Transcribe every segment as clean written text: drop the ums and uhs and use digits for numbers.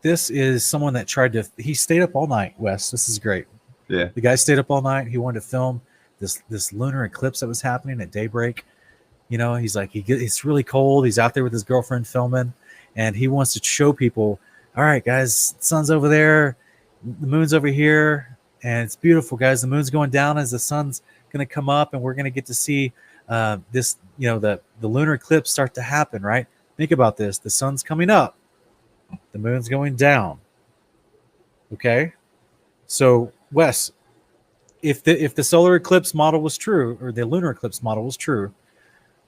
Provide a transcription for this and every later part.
this is someone that tried to. He stayed up all night, Wes. This is great. Yeah. The guy stayed up all night. He wanted to film this lunar eclipse that was happening at daybreak. You know, he's like, it's really cold. He's out there with his girlfriend filming, and he wants to show people, all right, guys, the sun's over there, the moon's over here, and it's beautiful, guys. The moon's going down as the sun's going to come up, and we're going to get to see this, you know, the lunar eclipse start to happen, right? Think about this. The sun's coming up. The moon's going down. Okay? So, Wes, if the solar eclipse model was true, or the lunar eclipse model was true,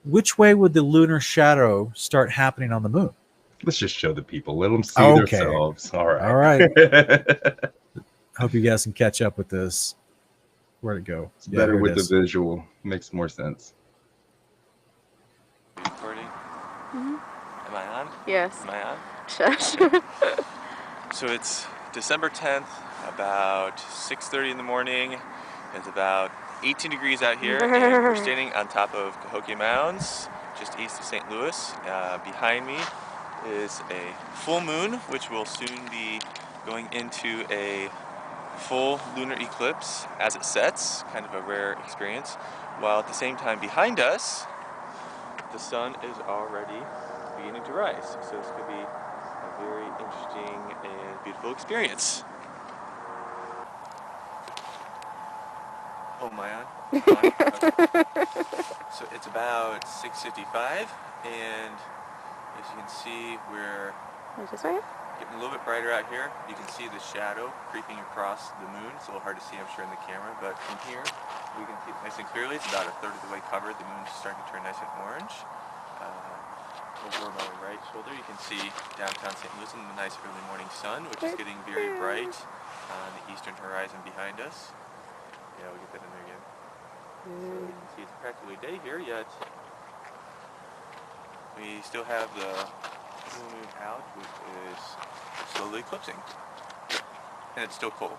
which way would the lunar shadow start happening on the moon? Let's just show the people. Let them see themselves. All right. All right. Hope you guys can catch up with this. Where'd it go? It's better with the visual. Makes more sense. Recording? Am I on? Yes. Am I on? Shush. So it's December 10th, about 6:30 in the morning. It's about 18 degrees out here, and we're standing on top of Cahokia Mounds, just east of St. Louis. Behind me is a full moon, which will soon be going into a full lunar eclipse as it sets, kind of a rare experience, while at the same time behind us, the sun is already beginning to rise. So this could be a very interesting and beautiful experience. Oh, am I on? Okay. So it's about 6:55, and as you can see, we're getting a little bit brighter out here. You can see the shadow creeping across the moon. It's a little hard to see, I'm sure, in the camera, but from here we can see it nice and clearly. It's about a third of the way covered. The moon's starting to turn nice and orange. Over my right shoulder, you can see downtown St. Louis and the nice early morning sun, which is getting very bright on the eastern horizon behind us. Yeah, we'll get that in there again. So you can see it's practically day here, yet we still have the full moon out, which is slowly eclipsing. And it's still cold.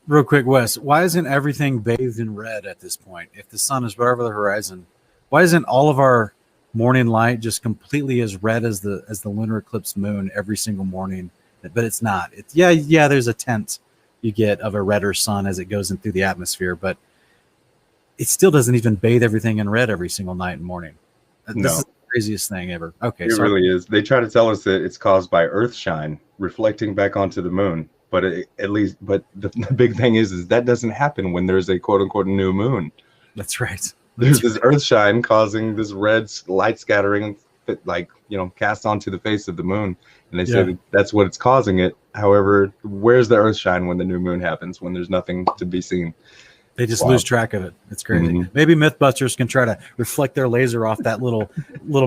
Real quick, Wes, why isn't everything bathed in red at this point? If the sun is right over the horizon, why isn't all of our morning light just completely as red as the lunar eclipse moon every single morning? But it's not. It's yeah. There's a tint you get of a redder sun as it goes in through the atmosphere, but it still doesn't even bathe everything in red every single night and morning. This is the craziest thing ever. Okay, it really is. They try to tell us that it's caused by Earth shine reflecting back onto the moon, but the big thing is that doesn't happen when there's a quote unquote new moon. That's right. There's this Earth shine causing this red light scattering that, like, you know, cast onto the face of the moon, and they say that's what it's causing it. However, where's the Earth shine when the new moon happens, when there's nothing to be seen? They just lose track of it. It's crazy. Maybe Mythbusters can try to reflect their laser off that little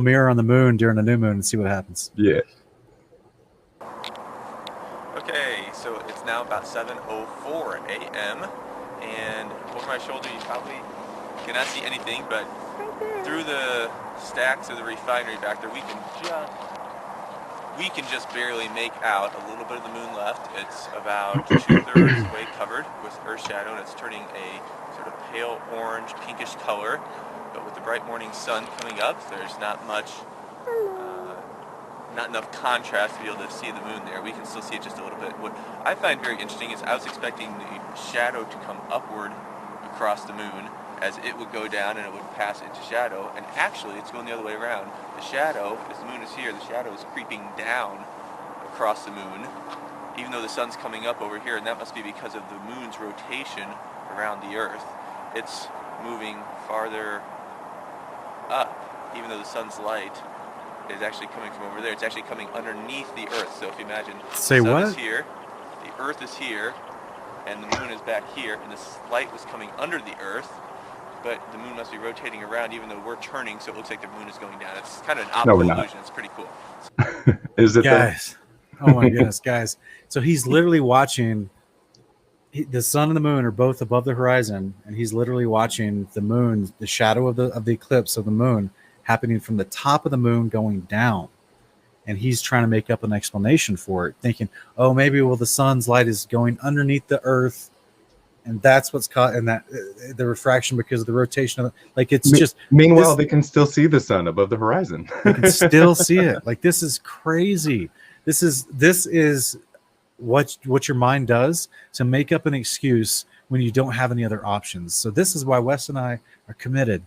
mirror on the moon during the new moon and see what happens. Yeah. Okay, so it's now about 7:04 a.m. and over my shoulder you probably cannot see anything, but through the stacks of the refinery back there, we can just barely make out a little bit of the moon left. It's about 2/3 way covered with Earth shadow, and it's turning a sort of pale orange, pinkish color. But with the bright morning sun coming up, there's not enough contrast to be able to see the moon there. We can still see it just a little bit. What I find very interesting is I was expecting the shadow to come upward across the moon as it would go down and it would pass into shadow, and actually it's going the other way around. The shadow, as the moon is here, the shadow is creeping down across the moon, even though the sun's coming up over here, and that must be because of the moon's rotation around the Earth. It's moving farther up, even though the sun's light is actually coming from over there. It's actually coming underneath the Earth. So if you imagine the sun is here, the Earth is here, and the moon is back here, and this light was coming under the Earth, but the moon must be rotating around even though we're turning, so it looks like the moon is going down. It's kind of an optical illusion. It's pretty cool. Is it, guys? Oh my goodness, guys. So he's literally watching, the sun and the moon are both above the horizon, and he's literally watching the moon, the shadow of the eclipse of the moon happening from the top of the moon going down. And he's trying to make up an explanation for it, thinking, oh, maybe the sun's light is going underneath the Earth and that's what's caught in that the refraction because of the rotation of like it's just. Meanwhile, they can still see the sun above the horizon. They can still see it. Like this is crazy. This is what your mind does to make up an excuse when you don't have any other options. So this is why Wes and I are committed,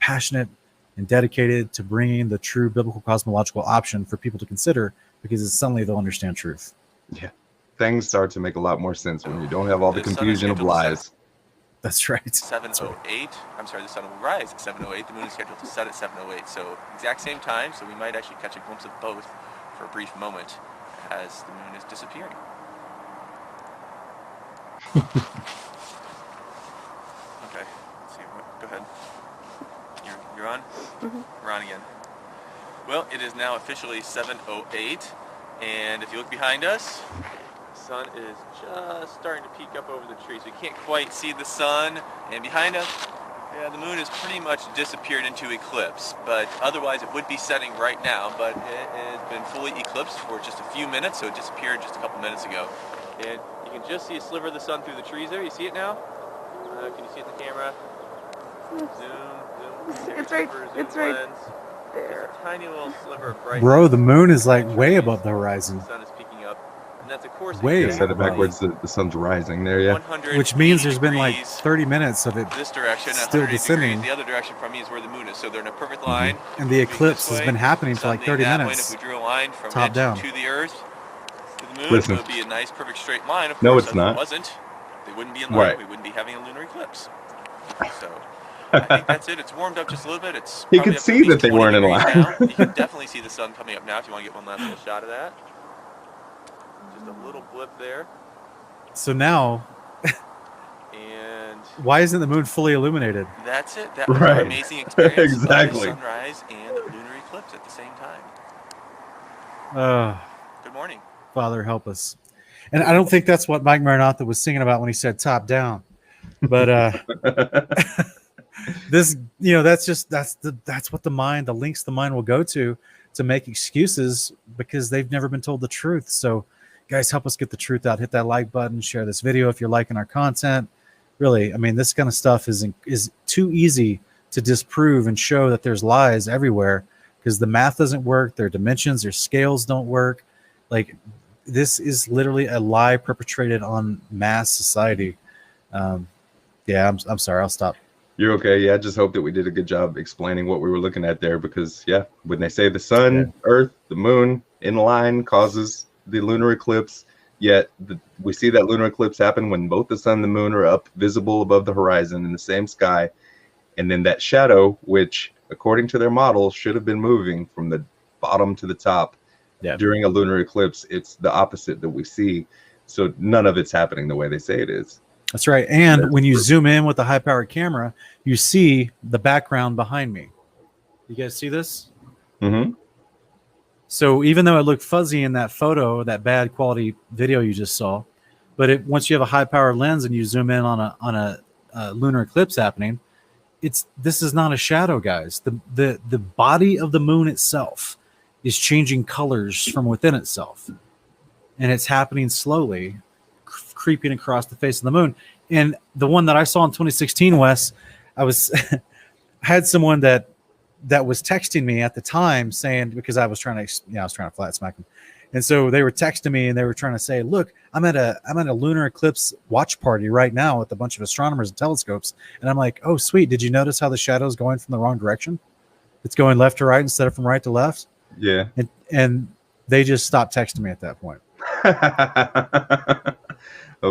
passionate, and dedicated to bringing the true biblical cosmological option for people to consider, because it's suddenly they'll understand truth. Yeah, things start to make a lot more sense when you don't have all the confusion of lies. That's right. 7:08. I'm sorry, the sun will rise at 7:08. The moon is scheduled to set at 7:08. So exact same time. So we might actually catch a glimpse of both for a brief moment as the moon is disappearing. Okay. Let's see. Go ahead. You're on? Mm-hmm. We're on again. Well, it is now officially 7:08, and if you look behind us, the sun is just starting to peek up over the trees. We can't quite see the sun, and behind us, yeah, the moon has pretty much disappeared into eclipse, but otherwise it would be setting right now, but it has been fully eclipsed for just a few minutes, so it disappeared just a couple minutes ago. And you can just see a sliver of the sun through the trees there. You see it now? Can you see it in the camera? Zoom. It's right. It's right lens. there. It's a tiny little sliver of brightness. Bro, the moon is like way above the horizon. The sun is peeking up, and that's of course Way I said it backwards. The sun's rising there. Yeah. Which means there's been like 30 minutes of it this direction, still 180 descending. degrees. The other direction from me is where the moon is, so they're in a perfect line. And the eclipse has been happening for like 30 That way, minutes. and if we drew a line from Top edge down. to the Earth to the moon, Listen. it would be a nice, perfect straight line. Of No, course, it's if not. It wasn't. They wouldn't be in line. Right. We wouldn't be having a lunar eclipse. So I think that's it. It's warmed up just a little bit. It's You probably could up to see at least that they 20 weren't in degrees line. now. You can definitely see the sun coming up now if you want to get one last little shot of that. Just a little blip there. So now, And why isn't the moon fully illuminated? that's it. That was Right. an amazing experience. Exactly. Of the sunrise and the lunar eclipse at the same time. Oh, Good morning. Father, help us. And I don't think that's what Mike Maranatha was singing about when he said top down. But this, that's what the links the mind will go to make excuses because they've never been told the truth. So guys, help us get the truth out. Hit that like button, share this video if you're liking our content. Really, I mean, this kind of stuff is too easy to disprove and show that there's lies everywhere because the math doesn't work, their dimensions, their scales don't work. Like, this is literally a lie perpetrated on mass society. Yeah, I'm sorry. I'll stop. You're okay. Yeah, I just hope that we did a good job explaining what we were looking at there because, yeah, when they say the sun, Earth, the moon in line causes the lunar eclipse, yet we see that lunar eclipse happen when both the sun and the moon are up visible above the horizon in the same sky. And then that shadow, which according to their model should have been moving from the bottom to the top during a lunar eclipse, it's the opposite that we see. So none of it's happening the way they say it is. That's right. And when you zoom in with a high-powered camera, you see the background behind me. You guys see this? Mm-hmm. So even though it looked fuzzy in that photo, that bad quality video you just saw, but once you have a high-powered lens and you zoom in on a lunar eclipse happening, this is not a shadow, guys. The body of the moon itself is changing colors from within itself, and it's happening slowly, creeping across the face of the moon. And the one that I saw in 2016, Wes, I had someone that was texting me at the time saying, because I was trying to flat smack them. And so they were texting me and they were trying to say, look, I'm at a lunar eclipse watch party right now with a bunch of astronomers and telescopes. And I'm like, oh, sweet. Did you notice how the shadow is going from the wrong direction? It's going left to right instead of from right to left. Yeah. And they just stopped texting me at that point.